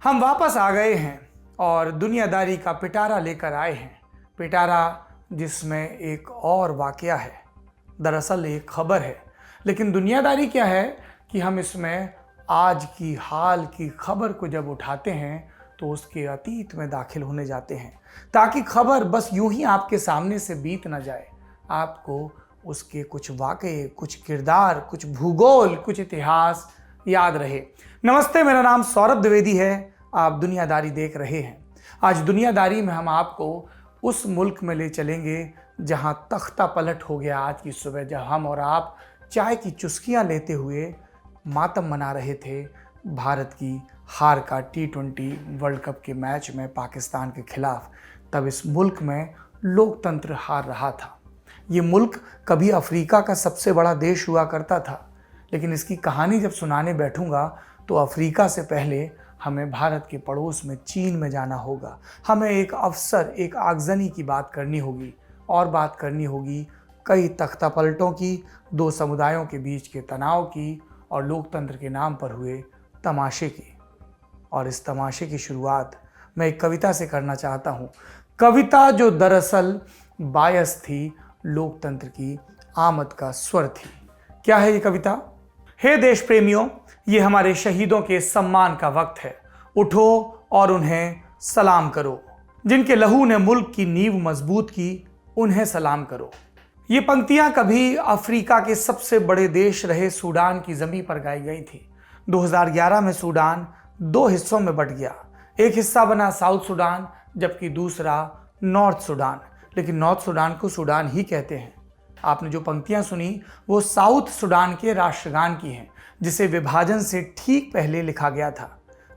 हम वापस आ गए हैं और दुनियादारी का पिटारा लेकर आए हैं। पिटारा जिसमें एक और वाकया है, दरअसल एक खबर है। लेकिन दुनियादारी क्या है कि हम इसमें आज की हाल की खबर को जब उठाते हैं तो उसके अतीत में दाखिल होने जाते हैं, ताकि खबर बस यूं ही आपके सामने से बीत ना जाए। आपको उसके कुछ वाकये, कुछ किरदार, कुछ भूगोल, कुछ इतिहास याद रहे। नमस्ते, मेरा नाम सौरभ द्विवेदी है। आप दुनियादारी देख रहे हैं। आज दुनियादारी में हम आपको उस मुल्क में ले चलेंगे जहां तख्ता पलट हो गया आज की सुबह, जब हम और आप चाय की चुस्कियां लेते हुए मातम मना रहे थे भारत की हार का T20 वर्ल्ड कप के मैच में पाकिस्तान के खिलाफ। तब इस मुल्क में लोकतंत्र हार रहा था। ये मुल्क कभी अफ्रीका का सबसे बड़ा देश हुआ करता था, लेकिन इसकी कहानी जब सुनाने बैठूंगा तो अफ्रीका से पहले हमें भारत के पड़ोस में चीन में जाना होगा। हमें एक अवसर, एक आगजनी की बात करनी होगी, और बात करनी होगी कई तख्तापलटों की, दो समुदायों के बीच के तनाव की, और लोकतंत्र के नाम पर हुए तमाशे की। और इस तमाशे की शुरुआत मैं एक कविता से करना चाहता हूँ। कविता जो दरअसल बायस थी, लोकतंत्र की आमद का स्वर थी। क्या है ये कविता? हे देश प्रेमियों, ये हमारे शहीदों के सम्मान का वक्त है। उठो और उन्हें सलाम करो। जिनके लहू ने मुल्क की नींव मजबूत की, उन्हें सलाम करो। ये पंक्तियां कभी अफ्रीका के सबसे बड़े देश रहे सूडान की जमीन पर गाई गई थी। 2011 में सूडान दो हिस्सों में बंट गया। एक हिस्सा बना साउथ सूडान, जबकि दूसरा नॉर्थ सूडान। लेकिन नॉर्थ सूडान को सूडान ही कहते हैं। आपने जो पंक्तियां सुनी वो साउथ सूडान के राष्ट्रगान की हैं, जिसे विभाजन से ठीक पहले लिखा गया था।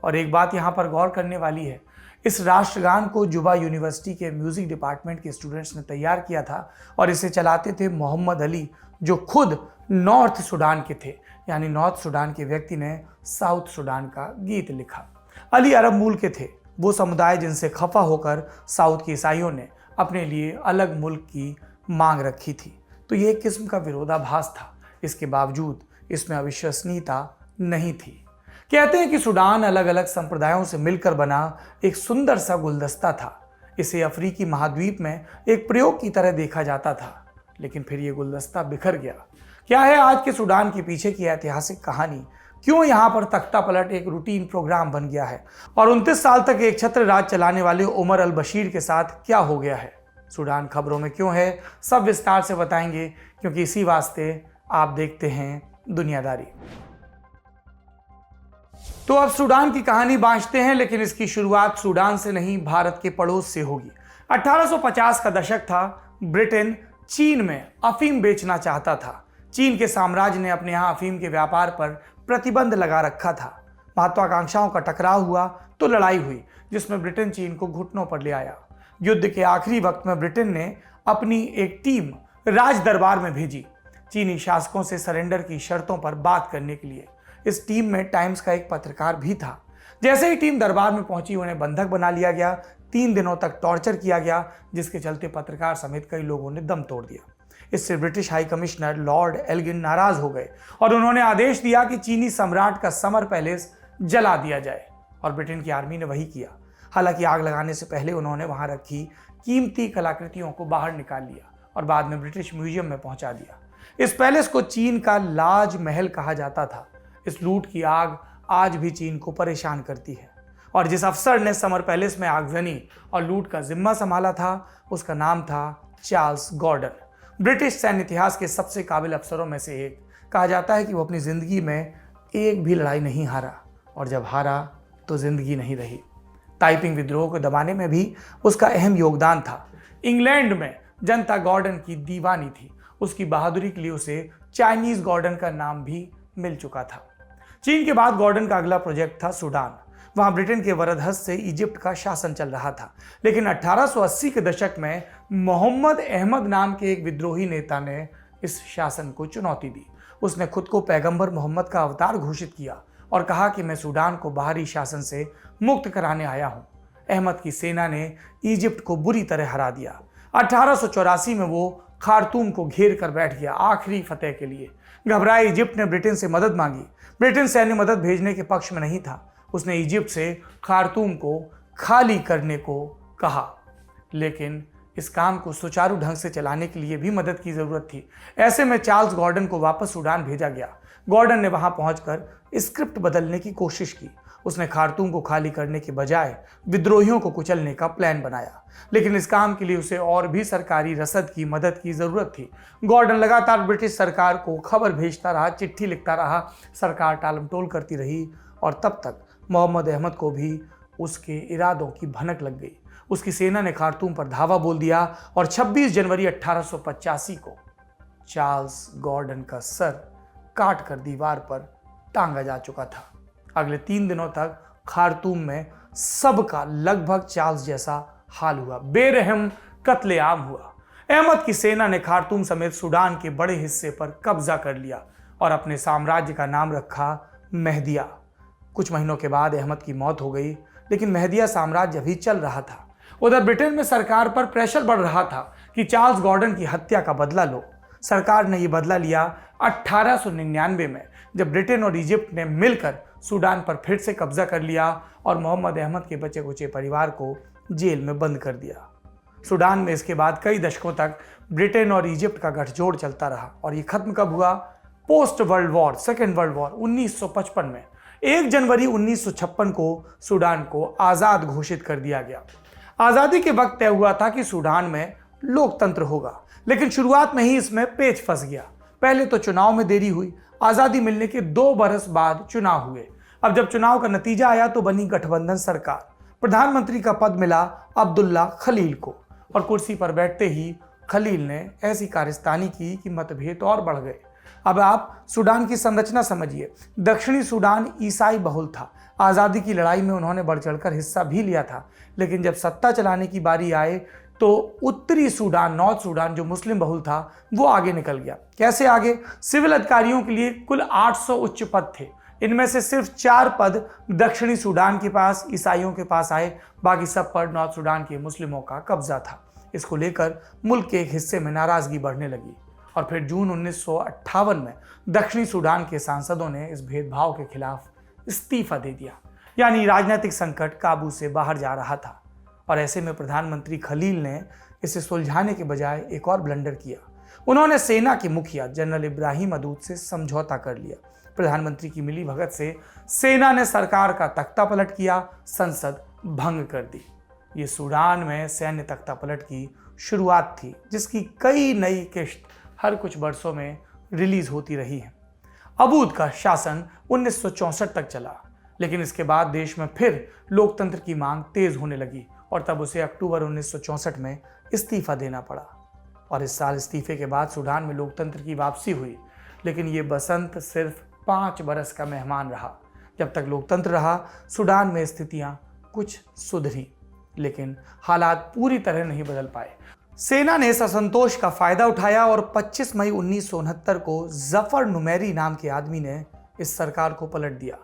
और एक बात यहाँ पर गौर करने वाली है, इस राष्ट्रगान को जुबा यूनिवर्सिटी के म्यूजिक डिपार्टमेंट के स्टूडेंट्स ने तैयार किया था, और इसे चलाते थे मोहम्मद अली, जो खुद नॉर्थ सूडान के थे। यानी नॉर्थ सूडान के व्यक्ति ने साउथ सूडान का गीत लिखा। अली अरब मूल के थे, वो समुदाय जिनसे खफा होकर साउथ के ईसाइयों ने अपने लिए अलग मुल्क की मांग रखी थी। तो ये एक किस्म का विरोधाभास था। इसके बावजूद इसमें अविश्वसनीयता नहीं थी। कहते हैं कि सूडान अलग अलग संप्रदायों से मिलकर बना एक सुंदर सा गुलदस्ता था। इसे अफ्रीकी महाद्वीप में एक प्रयोग की तरह देखा जाता था, लेकिन फिर ये गुलदस्ता बिखर गया। क्या है आज के सूडान के पीछे की ऐतिहासिक कहानी? क्यों यहाँ पर तख्ता पलट एक रूटीन प्रोग्राम बन गया है? और 29 साल तक एक छत्र राज चलाने वाले उमर अल बशीर के साथ क्या हो गया है? सूडान खबरों में क्यों है, सब विस्तार से बताएंगे, क्योंकि इसी वास्ते आप देखते हैं दुनियादारी। तो अब सूडान की कहानी बांटते हैं, लेकिन इसकी शुरुआत सूडान से नहीं, भारत के पड़ोस से होगी। 1850 का दशक था। ब्रिटेन चीन में अफीम बेचना चाहता था। चीन के साम्राज्य ने अपने यहाँ अफीम के व्यापार पर प्रतिबंध लगा रखा था। महत्वाकांक्षाओं का टकराव हुआ तो लड़ाई हुई, जिसमें ब्रिटेन चीन को घुटनों पर ले आया। युद्ध के आखिरी वक्त में ब्रिटेन ने अपनी एक टीम राज दरबार में भेजी, चीनी शासकों से सरेंडर की शर्तों पर बात करने के लिए। इस टीम में टाइम्स का एक पत्रकार भी था। जैसे ही टीम दरबार में पहुंची, उन्हें बंधक बना लिया गया। 3 दिनों तक टॉर्चर किया गया, जिसके चलते पत्रकार समेत कई लोगों ने दम तोड़ दिया। इससे British high commissioner lord Elgin नाराज हो गए और उन्होंने आदेश दिया कि चीनी सम्राट का समर पैलेस जला दिया जाए, और ब्रिटेन की आर्मी ने वही किया। हालांकि आग लगाने से पहले उन्होंने वहां रखी कीमती कलाकृतियों को बाहर निकाल लिया और बाद में ब्रिटिश म्यूजियम में पहुंचा दिया। इस पैलेस को चीन का लाज महल कहा जाता था। इस लूट की आग आज भी चीन को परेशान करती है। और जिस अफसर ने समर पैलेस में आगजनी और लूट का जिम्मा संभाला था, उसका नाम था चार्ल्स गॉर्डन। ब्रिटिश सैन्य इतिहास के सबसे काबिल अफसरों में से एक। कहा जाता है कि वो अपनी जिंदगी में एक भी लड़ाई नहीं हारा, और जब हारा तो जिंदगी नहीं रही। ताइपिंग विद्रोह को दबाने में भी उसका अहम योगदान था। इंग्लैंड में जनता गॉर्डन की दीवानी थी। उसकी बहादुरी के लिए उसे चाइनीज गॉर्डन का नाम भी मिल चुका था। चीन के बाद गॉर्डन का अगला प्रोजेक्ट था सूडान। वहां ब्रिटेन के वरदहस्त से इजिप्ट का शासन चल रहा था। लेकिन 1880 के दशक में मोहम्मद अहमद नाम के एक विद्रोही नेता ने इस शासन को चुनौती दी। उसने खुद को पैगंबर मोहम्मद का अवतार घोषित किया और कहा कि मैं सूडान को बाहरी शासन से मुक्त कराने आया हूं। अहमद की सेना ने इजिप्ट को बुरी तरह हरा दिया। 1884 में वो खार्तूम को घेर कर बैठ गया आखिरी फतेह के लिए। घबराए इजिप्ट ने ब्रिटेन से मदद मांगी। ब्रिटेन सैन्य मदद भेजने के पक्ष में नहीं था। उसने इजिप्ट से खार्तूम को खाली करने को कहा, लेकिन इस काम को सुचारू ढंग से चलाने के लिए भी मदद की जरूरत थी। ऐसे में चार्ल्स गॉर्डन को वापस सूडान भेजा गया। गॉर्डन ने वहां पहुंचकर स्क्रिप्ट बदलने की कोशिश की। उसने खार्तूम को खाली करने के बजाय विद्रोहियों को कुचलने का प्लान बनाया, लेकिन इस काम के लिए उसे और भी सरकारी रसद की मदद की जरूरत थी। गॉर्डन लगातार ब्रिटिश सरकार को खबर भेजता रहा, चिट्ठी लिखता रहा। सरकार टालमटोल करती रही और तब तक मोहम्मद अहमद को भी उसके इरादों की भनक लग गई। उसकी सेना ने खार्तूम पर धावा बोल दिया और 26 जनवरी 1885 को चार्ल्स गॉर्डन का सर काट कर दीवार पर टांगा जा चुका था। अगले 3 दिनों तक खार्तूम में सबका लगभग चार्ल्स जैसा हाल हुआ। बेरहम कत्लेआम हुआ। अहमद की सेना ने खार्तूम समेत सूडान के बड़े हिस्से पर कब्जा कर लिया और अपने साम्राज्य का नाम रखा मेहदिया। कुछ महीनों के बाद अहमद की मौत हो गई, लेकिन मेहदिया साम्राज्य अभी चल रहा था। उधर ब्रिटेन में सरकार पर प्रेशर बढ़ रहा था कि चार्ल्स गॉर्डन की हत्या का बदला लो। सरकार ने यह बदला लिया 1899 में, जब ब्रिटेन और इजिप्ट ने मिलकर सूडान पर फिर से कब्जा कर लिया और मोहम्मद अहमद के बचे कुचे परिवार को जेल में बंद कर दिया। सूडान में इसके बाद कई दशकों तक ब्रिटेन और इजिप्ट का गठजोड़ चलता रहा और ये खत्म कब हुआ? Post world war, second world war 1955 में। 1 जनवरी 1956 को सूडान को आज़ाद घोषित कर दिया गया। आज़ादी के वक्त तय हुआ था कि सूडान में लोकतंत्र होगा, लेकिन शुरुआत में ही इसमें पेच फंस गया। पहले तो चुनाव में देरी हुई। आज़ादी मिलने के 2 बरस बाद चुनाव हुए। अब जब चुनाव का नतीजा आया तो बनी गठबंधन सरकार। प्रधानमंत्री का पद मिला अब्दुल्ला खलील को और कुर्सी पर बैठते ही खलील ने ऐसी कारस्तानी की कि मतभेद और बढ़ गए। अब आप सूडान की संरचना समझिए। दक्षिणी सूडान ईसाई बहुल था। आज़ादी की लड़ाई में उन्होंने बढ़ चढ़कर हिस्सा भी लिया था, लेकिन जब सत्ता चलाने की बारी आए तो उत्तरी सूडान, नॉर्थ सूडान, जो मुस्लिम बहुल था, वो आगे निकल गया। कैसे आगे? सिविल अधिकारियों के लिए कुल 800 उच्च पद थे। इनमें से सिर्फ 4 पद दक्षिणी सूडान के पास, ईसाइयों के पास आए। बाकी सब पर नॉर्थ सूडान के मुस्लिमों का कब्जा था। इसको लेकर मुल्क के एक हिस्से में नाराजगी बढ़ने लगी और फिर जून 1958 में दक्षिणी सूडान के सांसदों ने इस भेदभाव के खिलाफ इस्तीफा दे दिया। यानी राजनीतिक संकट काबू से बाहर जा रहा था और ऐसे में प्रधानमंत्री खलील ने इसे सुलझाने के बजाय एक और ब्लंडर किया। उन्होंने सेना के मुखिया जनरल इब्राहिम अदूद से समझौता कर लिया। प्रधानमंत्री की मिली भगत से सेना ने सरकार का तख्ता पलट किया, संसद भंग कर दी। ये सूडान में सैन्य तख्ता पलट की शुरुआत थी, जिसकी कई नई किश्त हर कुछ वर्षों में रिलीज होती रही है। अबूद का शासन 1964 तक चला, लेकिन इसके बाद देश में फिर लोकतंत्र की मांग तेज होने लगी और तब उसे अक्टूबर 1964 में इस्तीफा देना पड़ा। और इस साल इस्तीफे के बाद सूडान में लोकतंत्र की वापसी हुई, लेकिन ये बसंत सिर्फ 5 बरस का मेहमान रहा। जब तक लोकतंत्र रहा, सूडान में स्थितियां कुछ सुधरी, लेकिन हालात पूरी तरह नहीं बदल पाए। सेना ने इस असंतोष का फायदा उठाया और 25 मई 1969 को जफर नुमेरी नाम के आदमी ने इस सरकार को पलट दिया।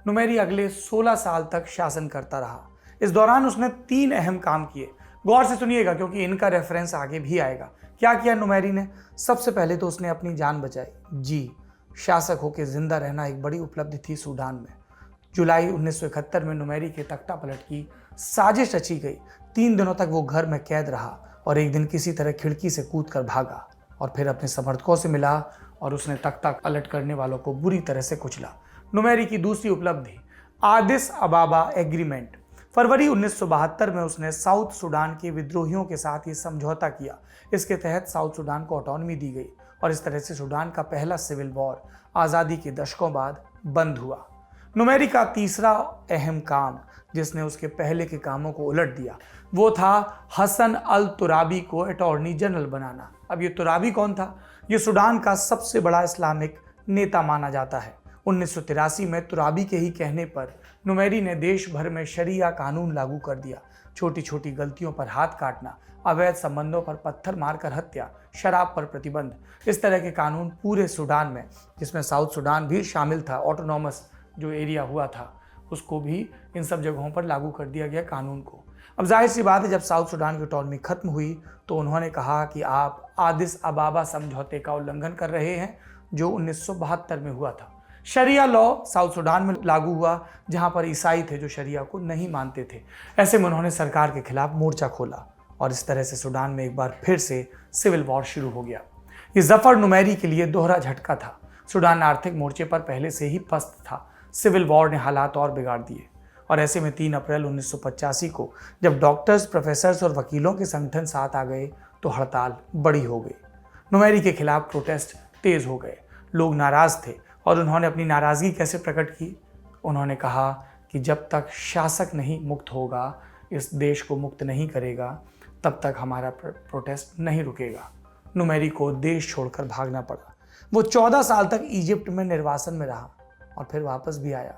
नुमेरी अगले 16 साल तक शासन करता रहा। इस दौरान उसने 3 अहम काम किए। गौर से सुनिएगा, क्योंकि इनका रेफरेंस आगे भी आएगा। क्या किया नुमेरी ने? सबसे पहले तो उसने अपनी जान बचाई। जी, शासक होकर जिंदा रहना एक बड़ी उपलब्धि थी सूडान में। जुलाई 1971 में नुमेरी के तख्ता पलट की साजिश रची गई। 3 दिनों तक वो घर में कैद रहा और एक दिन किसी तरह खिड़की से कूदकर भागा और फिर अपने समर्थकों से मिला और उसने तख्ता पलट करने वालों को बुरी तरह से कुचला। नुमेरी की दूसरी उपलब्धि आदिस अबाबा एग्रीमेंट। फरवरी 1972 में उसने साउथ सूडान के विद्रोहियों के साथ ये समझौता किया। इसके तहत साउथ सूडान को ऑटोनॉमी दी गई और इस तरह से सूडान का पहला सिविल वॉर आज़ादी के दशकों बाद बंद हुआ। नुमेरी का तीसरा अहम काम, जिसने उसके पहले के कामों को उलट दिया, वो था हसन अल तुराबी को अटॉर्नी जनरल बनाना। अब ये तुराबी कौन था? ये सूडान का सबसे बड़ा इस्लामिक नेता माना जाता है। 1983 में तुराबी के ही कहने पर नुमेरी ने देश भर में शरिया कानून लागू कर दिया। छोटी छोटी गलतियों पर हाथ काटना, अवैध संबंधों पर पत्थर मारकर हत्या, शराब पर प्रतिबंध, इस तरह के कानून पूरे सूडान में, जिसमें साउथ सूडान भी शामिल था, ऑटोनॉमस जो एरिया हुआ था, उसको भी इन सब जगहों पर लागू कर दिया गया कानून को। अब जाहिर सी बात है, जब साउथ सूडान की ऑटोनॉमी खत्म हुई तो उन्होंने कहा कि आप आदिस अबाबा समझौते का उल्लंघन कर रहे हैं, जो 1972 में हुआ था। शरिया लॉ साउथ सूडान में लागू हुआ, जहां पर ईसाई थे जो शरिया को नहीं मानते थे। ऐसे में उन्होंने सरकार के खिलाफ मोर्चा खोला और इस तरह से सूडान में एक बार फिर से सिविल वॉर शुरू हो गया। ये जफर नुमैरी के लिए दोहरा झटका था। सूडान आर्थिक मोर्चे पर पहले से ही पस्त था। सिविल वॉर ने हालात और बिगाड़ दिए और ऐसे में 3 अप्रैल 1985 को जब डॉक्टर्स, प्रोफेसर्स और वकीलों के संगठन साथ आ गए तो हड़ताल बड़ी हो गई। नुमैरी के खिलाफ प्रोटेस्ट तेज हो गए। लोग नाराज थे और उन्होंने अपनी नाराजगी कैसे प्रकट की? उन्होंने कहा कि जब तक शासक नहीं मुक्त होगा, इस देश को मुक्त नहीं करेगा, तब तक हमारा प्रोटेस्ट नहीं रुकेगा। नुमैरी को देश छोड़कर भागना पड़ा। वो 14 साल तक इजिप्ट में निर्वासन में रहा और फिर वापस भी आया।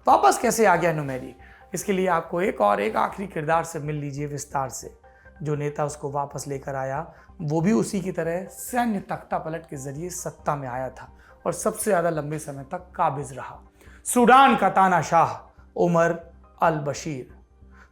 वापस कैसे आ गया नुमैरी? इसके लिए आपको एक आखिरी किरदार से मिल लीजिए विस्तार से। जो नेता उसको वापस लेकर आया वो भी उसी की तरह सैन्य तख्ता पलट के जरिए सत्ता में आया था और सबसे ज्यादा लंबे समय तक काबिज रहा। सूडान का तानाशाह उमर अल बशीर।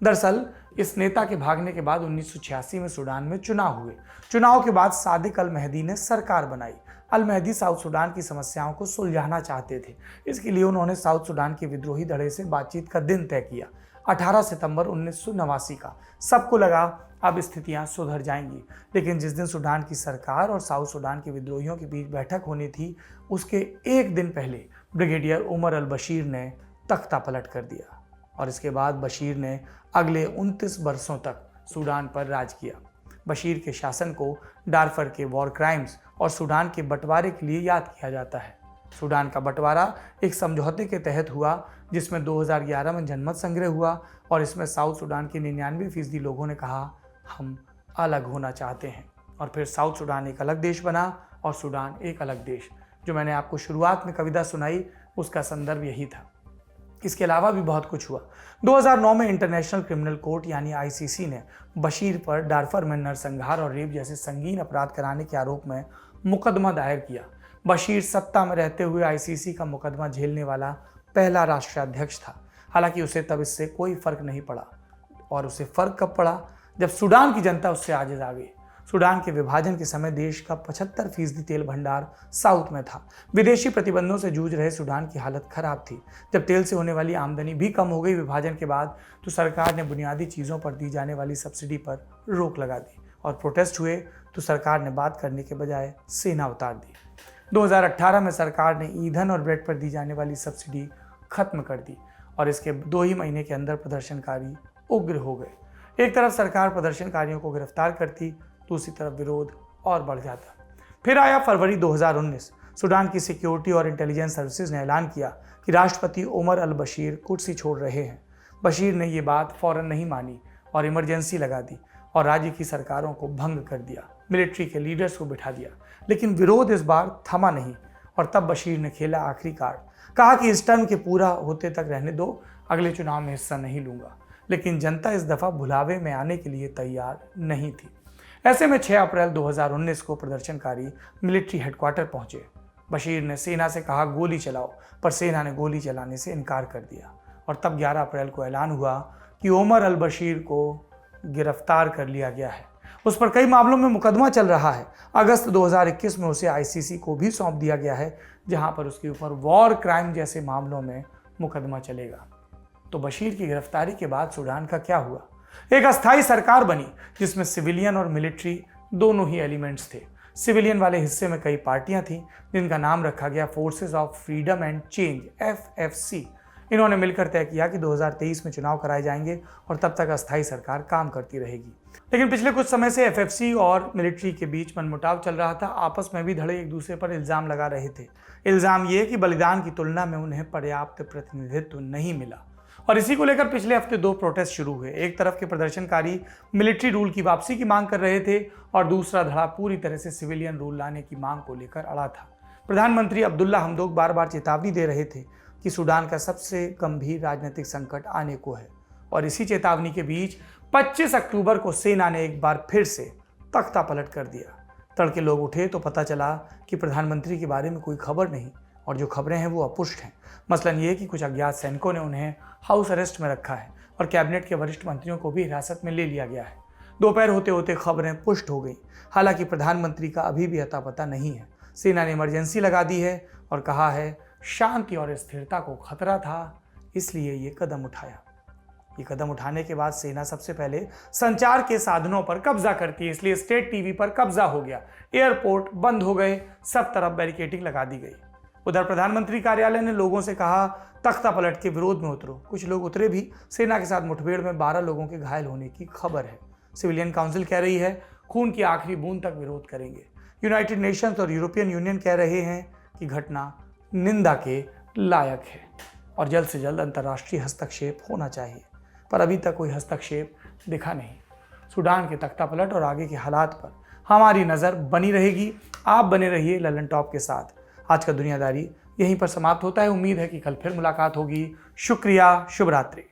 दरअसल इस नेता के भागने के बाद 1986 में सूडान में चुनाव हुए। चुनाव के बाद सादिक अल मेहदी ने सरकार बनाई। अल मेहदी साउथ सूडान की समस्याओं को सुलझाना चाहते थे। इसके लिए उन्होंने साउथ सूडान के विद्रोही धड़े से बातचीत का दिन तय किया, 18 सितंबर 1989 का। सबको लगा अब स्थितियां सुधर जाएंगी, लेकिन जिस दिन सूडान की सरकार और साउथ सूडान के विद्रोहियों के बीच बैठक होनी थी, उसके एक दिन पहले ब्रिगेडियर उमर अल बशीर ने तख्ता पलट कर दिया और इसके बाद बशीर ने अगले 29 वर्षों तक सूडान पर राज किया। बशीर के शासन को डारफर के वॉर क्राइम्स और सूडान के बंटवारे के लिए याद किया जाता है। सूडान का बंटवारा एक समझौते के तहत हुआ जिसमें 2011 में जनमत संग्रह हुआ और इसमें साउथ सूडान के 99% लोगों ने कहा हम अलग होना चाहते हैं और फिर साउथ सूडान एक अलग देश बना और सूडान एक अलग देश। जो मैंने आपको शुरुआत में कविता सुनाई उसका संदर्भ यही था। इसके अलावा भी बहुत कुछ हुआ। 2009 में इंटरनेशनल क्रिमिनल कोर्ट यानी आईसीसी ने बशीर पर डारफर में नरसंहार और रेप जैसे संगीन अपराध कराने के आरोप में मुकदमा दायर किया। बशीर सत्ता में रहते हुए आईसीसी का मुकदमा झेलने वाला पहला राष्ट्राध्यक्ष था। हालांकि उसे तब इससे कोई फर्क नहीं पड़ा और उसे फर्क कब पड़ा? जब सूडान की जनता उससे आजिज आ गई। सूडान के विभाजन के समय देश का 75% तेल भंडार साउथ में था। विदेशी प्रतिबंधों से जूझ रहे सूडान की हालत खराब थी। जब तेल से होने वाली आमदनी भी कम हो गई विभाजन के बाद, तो सरकार ने बुनियादी चीज़ों पर दी जाने वाली सब्सिडी पर रोक लगा दी और प्रोटेस्ट हुए तो सरकार ने बात करने के बजाय सेना उतार दी। 2018 में सरकार ने ईंधन और ब्रेड पर दी जाने वाली सब्सिडी खत्म कर दी और इसके 2 ही महीने के अंदर प्रदर्शनकारी उग्र हो गए। एक तरफ सरकार प्रदर्शनकारियों को गिरफ्तार करती, दूसरी तरफ विरोध और बढ़ जाता। फिर आया फरवरी 2019। सूडान की सिक्योरिटी और इंटेलिजेंस सर्विसेज ने ऐलान किया कि राष्ट्रपति उमर अल बशीर कुर्सी छोड़ रहे हैं। बशीर ने ये बात फौरन नहीं मानी और इमरजेंसी लगा दी और राज्य की सरकारों को भंग कर दिया, मिलिट्री के लीडर्स को बिठा दिया। लेकिन विरोध इस बार थमा नहीं और तब बशीर ने खेला आखिरी कार्ड। कहा कि इस टर्म के पूरा होते तक रहने दो, अगले चुनाव में हिस्सा नहीं लूंगा। लेकिन जनता इस दफा भुलावे में आने के लिए तैयार नहीं थी। ऐसे में 6 अप्रैल 2019 को प्रदर्शनकारी मिलिट्री हेडक्वार्टर पहुंचे। बशीर ने सेना से कहा गोली चलाओ, पर सेना ने गोली चलाने से इनकार कर दिया और तब 11 अप्रैल को ऐलान हुआ कि उमर अल बशीर को गिरफ्तार कर लिया गया है। उस पर कई मामलों में मुकदमा चल रहा है। अगस्त 2021 में उसे आईसीसी को भी सौंप दिया गया है, जहां पर उसके ऊपर वॉर क्राइम जैसे मामलों में मुकदमा चलेगा। तो बशीर की गिरफ्तारी के बाद सूडान का क्या हुआ? एक अस्थायी सरकार बनी जिसमें सिविलियन और मिलिट्री दोनों ही एलिमेंट्स थे। सिविलियन वाले हिस्से में कई पार्टियां थीं जिनका नाम रखा गया forces of freedom and change, FFC। इन्होंने मिलकर तय किया कि 2023 में चुनाव कराए जाएंगे और तब तक अस्थायी सरकार काम करती रहेगी। लेकिन पिछले कुछ समय से FFC और मिलिट्री के बीच मनमुटाव चल रहा था। आपस में भी धड़े एक दूसरे पर इल्जाम लगा रहे थे। इल्जाम ये कि बलिदान की तुलना में उन्हें पर्याप्त प्रतिनिधित्व नहीं मिला और इसी को लेकर पिछले हफ्ते 2 प्रोटेस्ट शुरू हुए। एक तरफ के प्रदर्शनकारी मिलिट्री रूल की वापसी की मांग कर रहे थे और दूसरा धड़ा पूरी तरह से सिविलियन रूल लाने की मांग को लेकर अड़ा था। प्रधानमंत्री अब्दुल्ला हमदोक बार बार चेतावनी दे रहे थे कि सूडान का सबसे गंभीर राजनीतिक संकट आने को है और इसी चेतावनी के बीच 25 अक्टूबर को सेना ने एक बार फिर से तख्ता पलट कर दिया। तड़के लोग उठे तो पता चला कि प्रधानमंत्री के बारे में कोई खबर नहीं और जो खबरें हैं वो अपुष्ट हैं। मसलन ये कि कुछ अज्ञात सैनिकों ने उन्हें हाउस अरेस्ट में रखा है और कैबिनेट के वरिष्ठ मंत्रियों को भी हिरासत में ले लिया गया है। दोपहर होते होते खबरें पुष्ट हो गई। हालांकि प्रधानमंत्री का अभी भी अता पता नहीं है। सेना ने इमरजेंसी लगा दी है और कहा है शांति और स्थिरता को खतरा था, इसलिए ये कदम उठाया। ये कदम उठाने के बाद सेना सबसे पहले संचार के साधनों पर कब्जा करती है, इसलिए स्टेट टीवी पर कब्जा हो गया, एयरपोर्ट बंद हो गए, सब तरफ बैरिकेडिंग लगा दी गई। उधर प्रधानमंत्री कार्यालय ने लोगों से कहा तख्ता पलट के विरोध में उतरो। कुछ लोग उतरे भी। सेना के साथ मुठभेड़ में 12 लोगों के घायल होने की खबर है। सिविलियन काउंसिल कह रही है खून की आखिरी बूंद तक विरोध करेंगे। यूनाइटेड नेशंस और यूरोपियन यूनियन कह रहे हैं कि घटना निंदा के लायक है और जल्द से जल्द अंतर्राष्ट्रीय हस्तक्षेप होना चाहिए, पर अभी तक कोई हस्तक्षेप दिखा नहीं। सूडान के तख्ता पलट और आगे के हालात पर हमारी नज़र बनी रहेगी। आप बने रहिए ललन टॉप के साथ। आज का दुनियादारी यहीं पर समाप्त होता है। उम्मीद है कि कल फिर मुलाकात होगी। शुक्रिया, शुभ रात्रि।